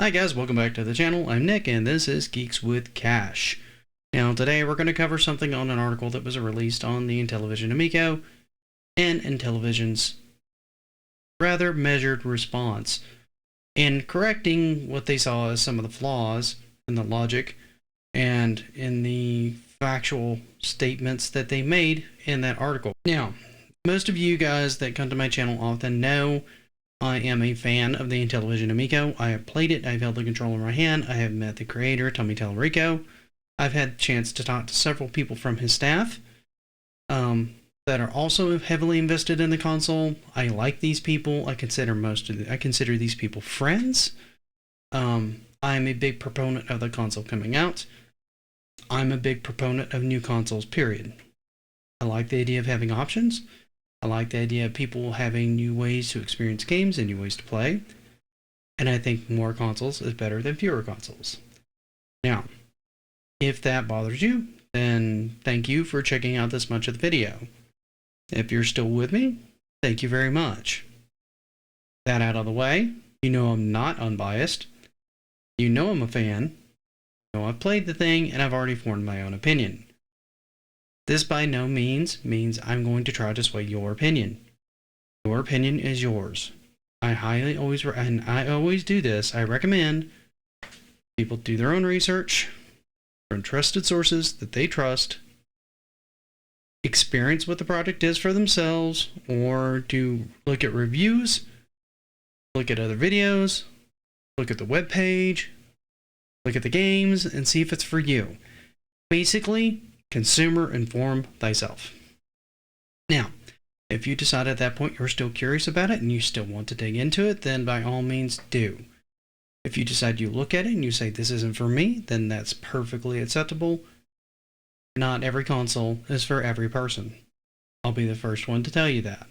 Hi guys, welcome back to the channel. I'm Nick and this is Geeks with Cash. Now today we're going to cover something on an article that was released on the Intellivision Amico and Intellivision's rather measured response in correcting what they saw as some of the flaws in the logic and in the factual statements that they made in that article. Now, most of you guys that come to my channel often know I am a fan of the Intellivision Amico. I have played it, I've held the controller in my hand, I have met the creator, Tommy Tallarico. I've had a chance to talk to several people from his staff that are also heavily invested in the console. I like these people. I consider these people friends. I'm a big proponent of the console coming out. I'm a big proponent of new consoles, period. I like the idea of having options. I like the idea of people having new ways to experience games and new ways to play. And I think more consoles is better than fewer consoles. Now, if that bothers you, then thank you for checking out this much of the video. If you're still with me, thank you very much. That out of the way, you know I'm not unbiased. You know I'm a fan. You know I've played the thing and I've already formed my own opinion. This by no means I'm going to try to sway your opinion. Your opinion is yours. I always do this. I recommend people do their own research from trusted sources that they trust, experience what the product is for themselves, or do look at reviews, look at other videos, look at the web page, look at the games, and see if it's for you. Basically, consumer inform thyself. Now, if you decide at that point you're still curious about it and you still want to dig into it, then by all means do. If you decide you look at it and you say this isn't for me, then that's perfectly acceptable. Not every console is for every person. I'll be the first one to tell you that.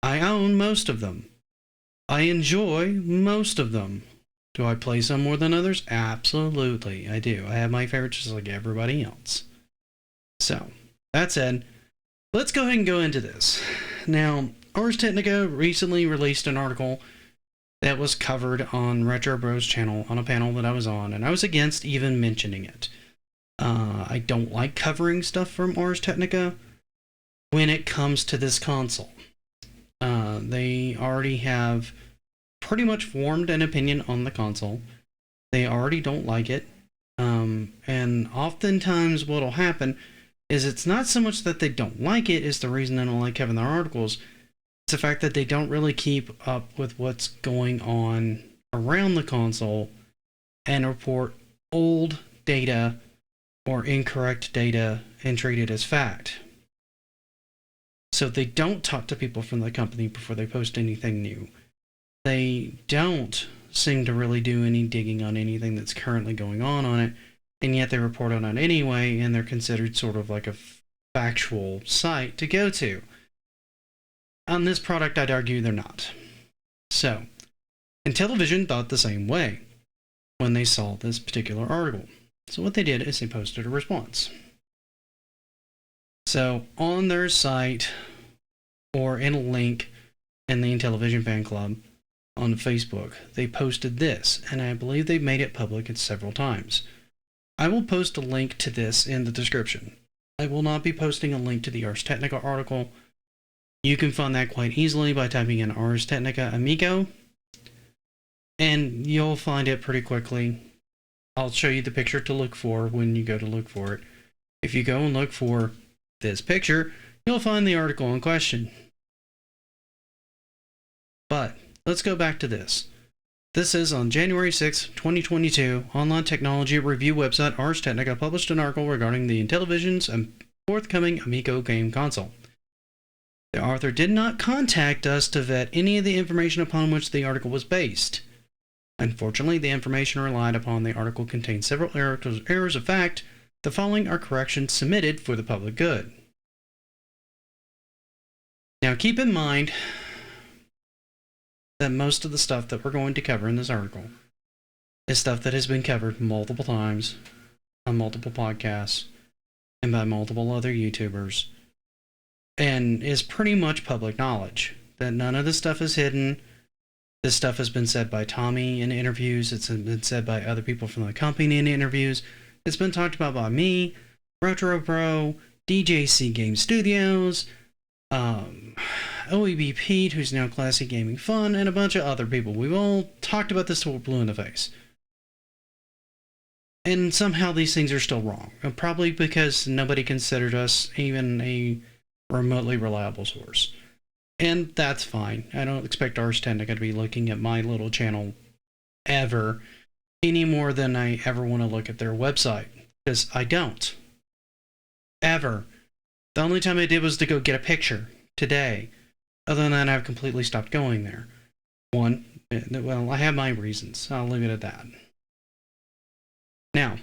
I own most of them. I enjoy most of them. Do I play some more than others? Absolutely, I do. I have my favorites just like everybody else. So, that said, let's go ahead and go into this. Now, Ars Technica recently released an article that was covered on Retro Bros channel on a panel that I was on, and I was against even mentioning it. I don't like covering stuff from Ars Technica when it comes to this console. They already have pretty much formed an opinion on the console. They already don't like it. And oftentimes what'll happen is it's not so much that they don't like it is the reason they don't like having their articles. It's the fact that they don't really keep up with what's going on around the console and report old data or incorrect data and treat it as fact. So they don't talk to people from the company before they post anything new. They don't seem to really do any digging on anything that's currently going on it, and yet they report on it anyway, and they're considered sort of like a factual site to go to. On this product, I'd argue they're not. So, Intellivision thought the same way when they saw this particular article. So what they did is they posted a response. So, on their site, or in a link in the Intellivision fan club on Facebook, they posted this, and I believe they've made it public several times. I will post a link to this in the description. I will not be posting a link to the Ars Technica article. You can find that quite easily by typing in Ars Technica Amico, and you'll find it pretty quickly. I'll show you the picture to look for when you go to look for it. If you go and look for this picture, you'll find the article in question. But let's go back to this. This is on January 6, 2022, online technology review website Ars Technica published an article regarding the Intellivision's forthcoming Amico game console. The author did not contact us to vet any of the information upon which the article was based. Unfortunately, the information relied upon the article contained several errors of fact. The following are corrections submitted for the public good. Now keep in mind that most of the stuff that we're going to cover in this article is stuff that has been covered multiple times on multiple podcasts and by multiple other YouTubers, and is pretty much public knowledge. That none of this stuff is hidden, This stuff has been said by Tommy in interviews. It's been said by other people from the company in interviews. It's been talked about by me, Retro Pro, DJC Game Studios, OEB Pete, who's now Classic Gaming Fun, and a bunch of other people. We've all talked about this till we're blue in the face. And somehow these things are still wrong. Probably because nobody considered us even a remotely reliable source. And that's fine. I don't expect Ars Technica to be looking at my little channel ever, any more than I ever want to look at their website. Because I don't. Ever. The only time I did was to go get a picture today. Other than that, I've completely stopped going there. One, well, I have my reasons. I'll leave it at that. Now,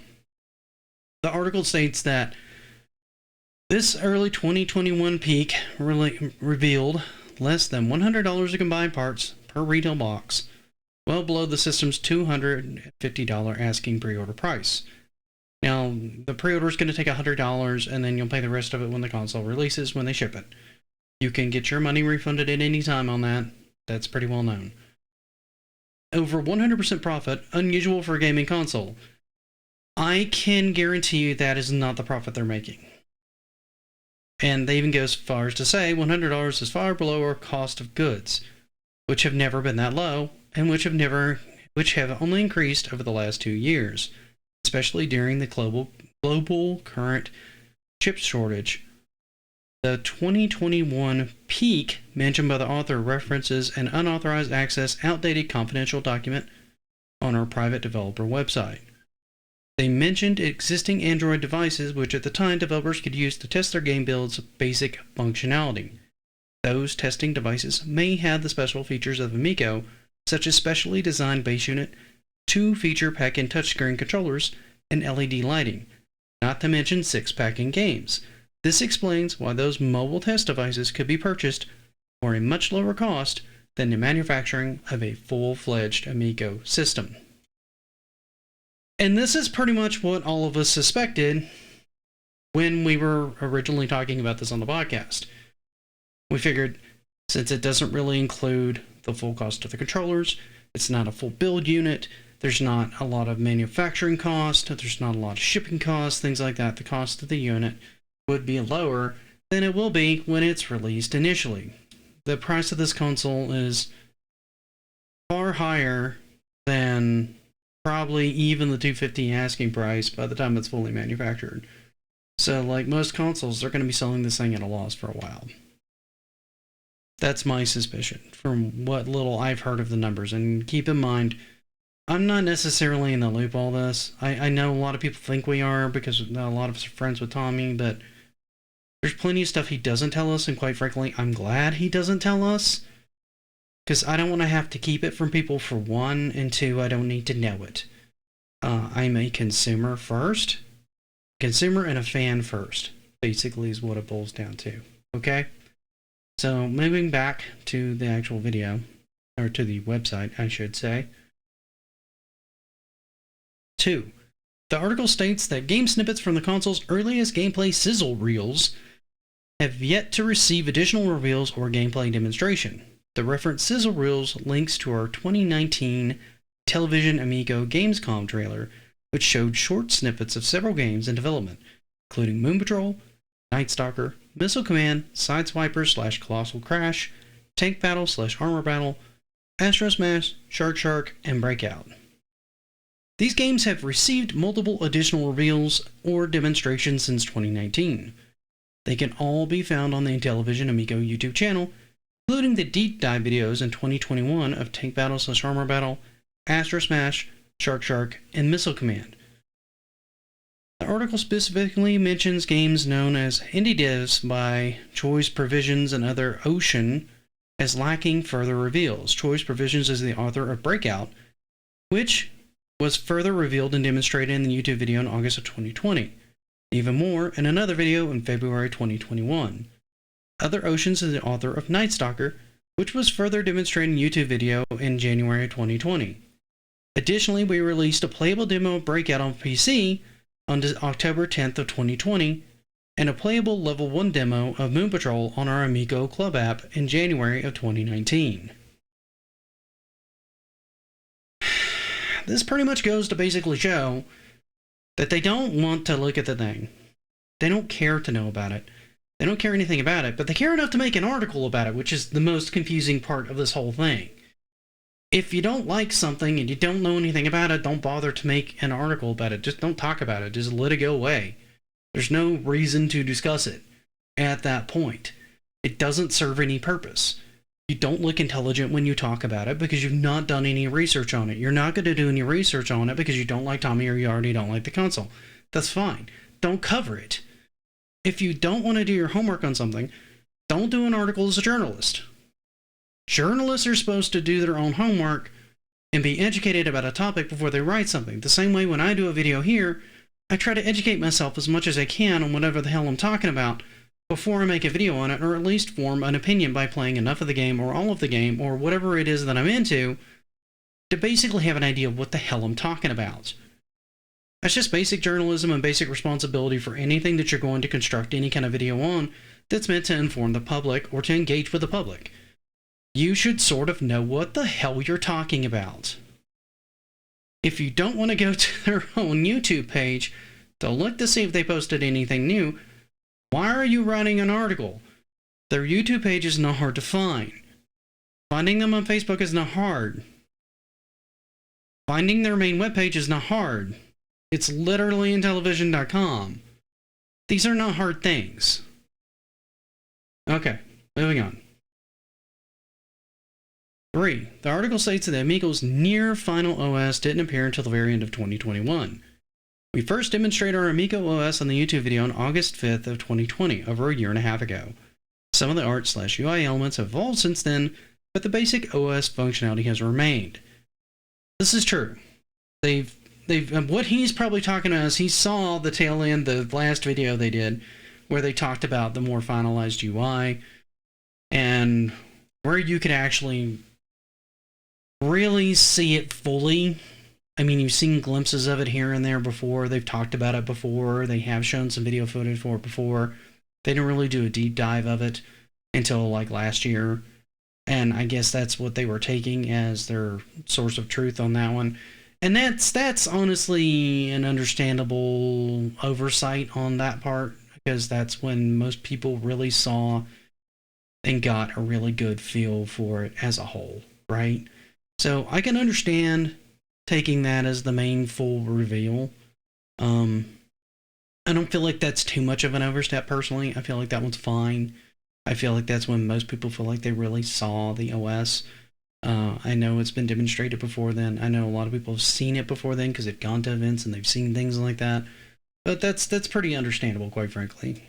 the article states that this early 2021 peak revealed less than $100 of combined parts per retail box, well below the system's $250 asking pre-order price. Now, the pre-order is going to take $100, and then you'll pay the rest of it when the console releases, when they ship it. You can get your money refunded at any time on that. That's pretty well known. Over 100% profit, unusual for a gaming console. I can guarantee you that is not the profit they're making. And they even go as far as to say $100 is far below our cost of goods, which have never been that low, and which have only increased over the last 2 years, especially during the global current chip shortage. The 2021 peak mentioned by the author references an unauthorized access, outdated confidential document on our private developer website. They mentioned existing Android devices, which at the time developers could use to test their game build's basic functionality. Those testing devices may have the special features of Amico, such as specially designed base unit, 2-feature pack-in touchscreen controllers, and LED lighting, not to mention 6-pack-in games. This explains why those mobile test devices could be purchased for a much lower cost than the manufacturing of a full-fledged Amico system. And this is pretty much what all of us suspected when we were originally talking about this on the podcast. We figured, since it doesn't really include the full cost of the controllers, it's not a full build unit, there's not a lot of manufacturing cost, there's not a lot of shipping costs, things like that, the cost of the unit would be lower than it will be when it's released initially. The price of this console is far higher than probably even the $250 asking price by the time it's fully manufactured. So, like most consoles, they're going to be selling this thing at a loss for a while. That's my suspicion, from what little I've heard of the numbers. And keep in mind, I'm not necessarily in the loop all this. I know a lot of people think we are, because a lot of us are friends with Tommy, but there's plenty of stuff he doesn't tell us, and quite frankly, I'm glad he doesn't tell us. Because I don't want to have to keep it from people, for one, and two, I don't need to know it. I'm a consumer first. Consumer and a fan first, basically, is what it boils down to. Okay? So, moving back to the actual video, or to the website, I should say. 2. The article states that game snippets from the console's earliest gameplay sizzle reels have yet to receive additional reveals or gameplay demonstration. The reference sizzle reels links to our 2019 Intellivision Amico Gamescom trailer, which showed short snippets of several games in development, including Moon Patrol, Night Stalker, Missile Command, Sideswiper / Colossal Crash, Tank Battle / Armor Battle, Astro Smash, Shark, and Breakout. These games have received multiple additional reveals or demonstrations since 2019. They can all be found on the Intellivision Amico YouTube channel, including the deep dive videos in 2021 of Tank Battle / Armor Battle, Astro Smash, Shark, and Missile Command. The article specifically mentions games known as indie devs by Choice Provisions and Other Ocean as lacking further reveals. Choice Provisions is the author of Breakout, which was further revealed and demonstrated in the YouTube video in August of 2020. Even more in another video in February 2021. Other Oceans is the author of Night Stalker, which was further demonstrated in YouTube video in January 2020. Additionally, we released a playable demo of Breakout on PC on October 10th of 2020, and a playable level 1 demo of Moon Patrol on our Amico Club app in January of 2019. This pretty much goes to basically show that they don't want to look at the thing. They don't care to know about it. They don't care anything about it, but they care enough to make an article about it, which is the most confusing part of this whole thing. If you don't like something and you don't know anything about it, don't bother to make an article about it. Just don't talk about it. Just let it go away. There's no reason to discuss it at that point. It doesn't serve any purpose. You don't look intelligent when you talk about it because you've not done any research on it. You're not going to do any research on it because you don't like Tommy or you already don't like the console. That's fine. Don't cover it. If you don't want to do your homework on something, don't do an article as a journalist. Journalists are supposed to do their own homework and be educated about a topic before they write something. The same way when I do a video here, I try to educate myself as much as I can on whatever the hell I'm talking about before I make a video on it, or at least form an opinion by playing enough of the game or all of the game or whatever it is that I'm into to basically have an idea of what the hell I'm talking about. That's just basic journalism and basic responsibility for anything that you're going to construct any kind of video on that's meant to inform the public or to engage with the public. You should sort of know what the hell you're talking about. If you don't want to go to their own YouTube page to look to see if they posted anything new, why are you writing an article? Their YouTube page is not hard to find. Finding them on Facebook is not hard. Finding their main webpage is not hard. It's literally Intellivision.com. These are not hard things. Okay, moving on. 3. The article states that Amico's near final OS didn't appear until the very end of 2021. We first demonstrated our Amico OS on the YouTube video on August 5th of 2020, over a year and a half ago. Some of the art/UI elements have evolved since then, but the basic OS functionality has remained. This is true. What he's probably talking about is he saw the tail end, the last video they did, where they talked about the more finalized UI, and where you could actually really see it fully. I mean, you've seen glimpses of it here and there before. They've talked about it before. They have shown some video footage for it before. They didn't really do a deep dive of it until like last year. And I guess that's what they were taking as their source of truth on that one. And that's honestly an understandable oversight on that part, because that's when most people really saw and got a really good feel for it as a whole, right? So I can understand taking that as the main full reveal. I don't feel like that's too much of an overstep personally. I feel like that one's fine. I feel like that's when most people feel like they really saw the OS. I know it's been demonstrated before then. I know a lot of people have seen it before then because they've gone to events and they've seen things like that. But that's pretty understandable, quite frankly.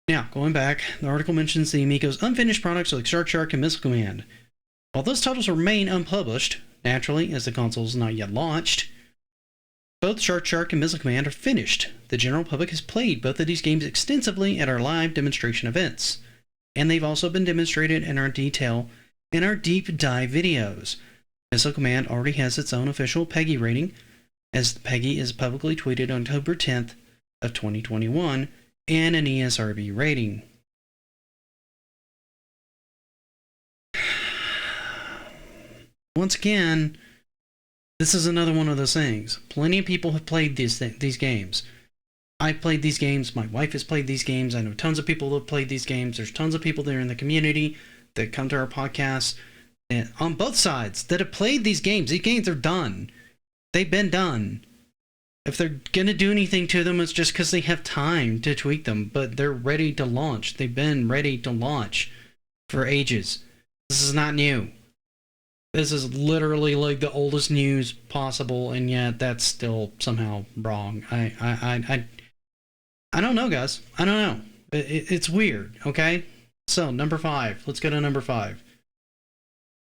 Now, going back, the article mentions the Amico's unfinished products like Shark and Missile Command. While those titles remain unpublished, naturally, as the console is not yet launched, both Shark and Missile Command are finished. The general public has played both of these games extensively at our live demonstration events, and they've also been demonstrated in our detail in our deep dive videos. Missile Command already has its own official PEGI rating, as the PEGI is publicly tweeted on October 10th of 2021, and an ESRB rating. Once again, this is another one of those things. Plenty of people have played these games. I've played these games. My wife has played these games. I know tons of people that have played these games. There's tons of people there in the community that come to our podcasts and on both sides that have played these games. These games are done. They've been done. If they're going to do anything to them, it's just because they have time to tweak them. But they're ready to launch. They've been ready to launch for ages. This is not new. This is literally like the oldest news possible, and yet that's still somehow wrong. I don't know, guys. I don't know. It's weird, okay? So, number 5. Let's go to number 5.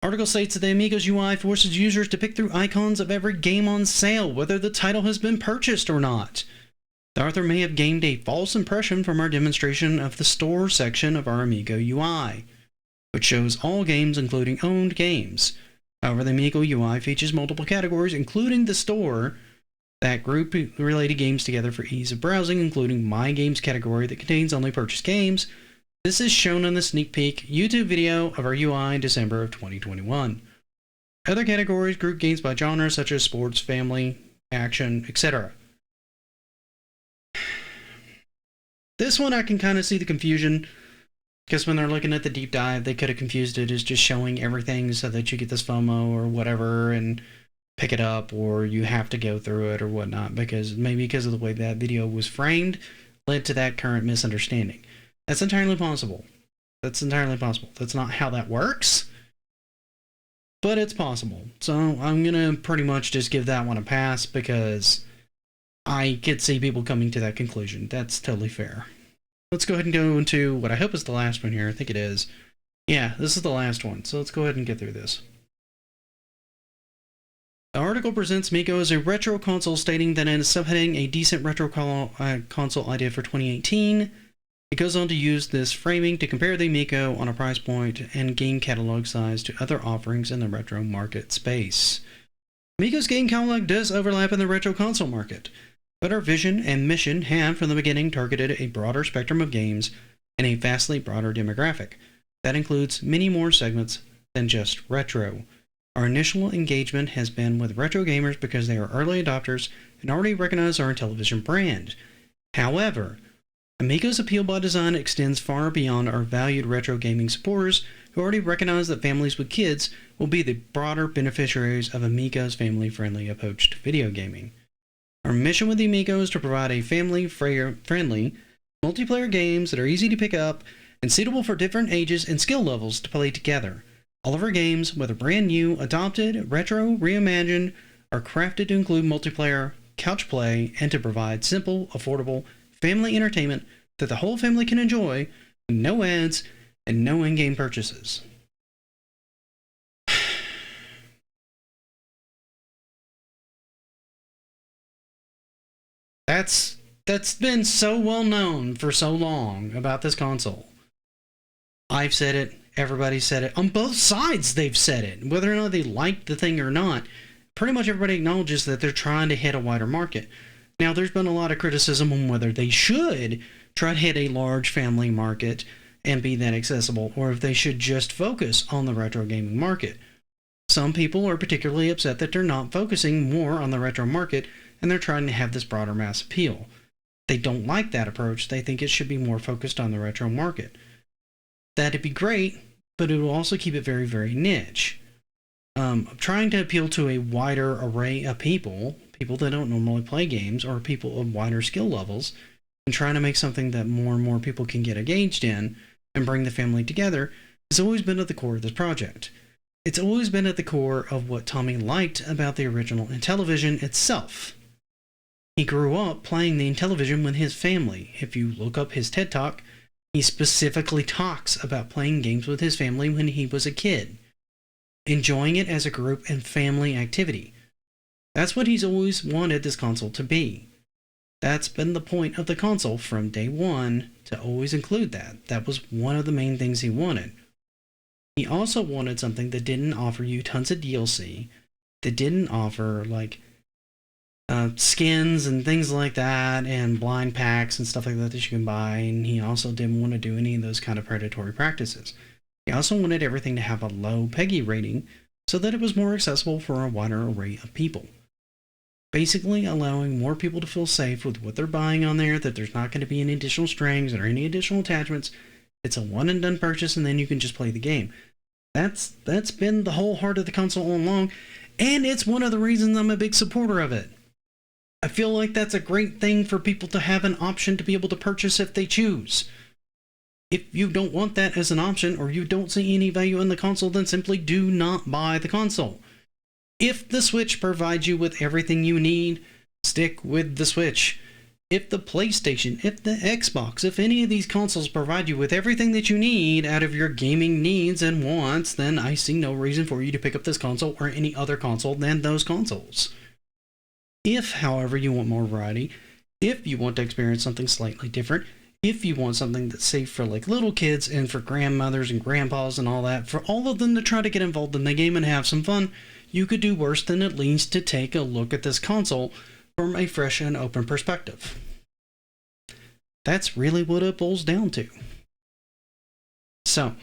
Article states that the Amico's UI forces users to pick through icons of every game on sale, whether the title has been purchased or not. The author may have gained a false impression from our demonstration of the store section of our Amico UI, which shows all games including owned games. However, the Amico UI features multiple categories, including the store, that group related games together for ease of browsing, including My Games category that contains only purchased games. This is shown in the sneak peek YouTube video of our UI in December of 2021. Other categories group games by genre, such as sports, family, action, etc. This one I can kind of see the confusion, because when they're looking at the deep dive, they could have confused it as just showing everything so that you get this FOMO or whatever and pick it up, or you have to go through it or whatnot, because of the way that video was framed led to that current misunderstanding. That's entirely possible. That's not how that works, but it's possible. So I'm going to pretty much just give that one a pass, because I could see people coming to that conclusion. That's totally fair. Let's go ahead and go into what I hope is the last one here. I think it is. Yeah, this is the last one. So let's go ahead and get through this. The article presents Amico as a retro console, stating that in subheading a decent retro console idea for 2018, it goes on to use this framing to compare the Amico on a price point and game catalog size to other offerings in the retro market space. Amico's game catalog does overlap in the retro console market, but our vision and mission have from the beginning targeted a broader spectrum of games and a vastly broader demographic. That includes many more segments than just retro. Our initial engagement has been with retro gamers because they are early adopters and already recognize our Intellivision brand. However, Amico's appeal by design extends far beyond our valued retro gaming supporters who already recognize that families with kids will be the broader beneficiaries of Amico's family-friendly approach to video gaming. Our mission with the Amico is to provide a family-friendly multiplayer games that are easy to pick up and suitable for different ages and skill levels to play together. All of our games, whether brand new, adopted, retro, reimagined, are crafted to include multiplayer, couch play, and to provide simple, affordable, family entertainment that the whole family can enjoy, with no ads and no in-game purchases. That's been so well known for so long about this console. I've said it, everybody said it. On both sides they've said it. Whether or not they like the thing or not, pretty much everybody acknowledges that they're trying to hit a wider market. Now, there's been a lot of criticism on whether they should try to hit a large family market and be that accessible, or if they should just focus on the retro gaming market. Some people are particularly upset that they're not focusing more on the retro market and they're trying to have this broader mass appeal. They don't like that approach. They think it should be more focused on the retro market. That'd be great, but it will also keep it very, very niche. Trying to appeal to a wider array of people that don't normally play games, or people of wider skill levels, and trying to make something that more and more people can get engaged in and bring the family together has always been at the core of this project. It's always been at the core of what Tommy liked about the original Intellivision itself. He grew up playing the Intellivision with his family. If you look up his TED Talk, he specifically talks about playing games with his family when he was a kid, enjoying it as a group and family activity. That's what he's always wanted this console to be. That's been the point of the console from day one, to always include that. That was one of the main things he wanted. He also wanted something that didn't offer you tons of DLC, that didn't offer skins and things like that, and blind packs and stuff like that you can buy, and he also didn't want to do any of those kind of predatory practices. He also wanted everything to have a low PEGI rating so that it was more accessible for a wider array of people. Basically allowing more people to feel safe with what they're buying on there, that there's not going to be any additional strings or any additional attachments. It's a one and done purchase, and then you can just play the game. That's been the whole heart of the console all along, and it's one of the reasons I'm a big supporter of it. I feel like that's a great thing for people to have an option to be able to purchase if they choose. If you don't want that as an option, or you don't see any value in the console, then simply do not buy the console. If the Switch provides you with everything you need, stick with the Switch. If the PlayStation, if the Xbox, if any of these consoles provide you with everything that you need out of your gaming needs and wants, then I see no reason for you to pick up this console or any other console than those consoles. If, however, you want more variety, if you want to experience something slightly different, if you want something that's safe for little kids and for grandmothers and grandpas and all that, for all of them to try to get involved in the game and have some fun, you could do worse than at least to take a look at this console from a fresh and open perspective. That's really what it boils down to. So,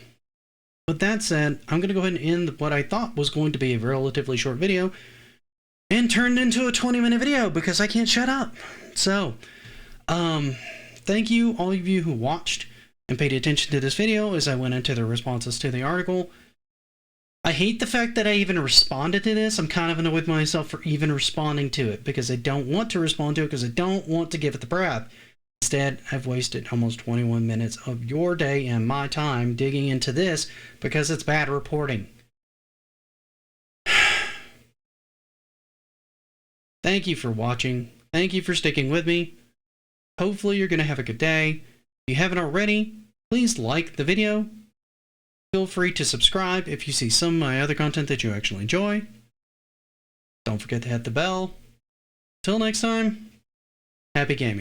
with that said, I'm going to go ahead and end what I thought was going to be a relatively short video and turned into a 20-minute video because I can't shut up. So, thank you, all of you who watched and paid attention to this video as I went into the responses to the article. I hate the fact that I even responded to this. I'm kind of annoyed with myself for even responding to it because I don't want to respond to it because I don't want to give it the prep. Instead, I've wasted almost 21 minutes of your day and my time digging into this because it's bad reporting. Thank you for watching. Thank you for sticking with me. Hopefully you're going to have a good day. If you haven't already, please like the video. Feel free to subscribe if you see some of my other content that you actually enjoy. Don't forget to hit the bell. Till next time, happy gaming.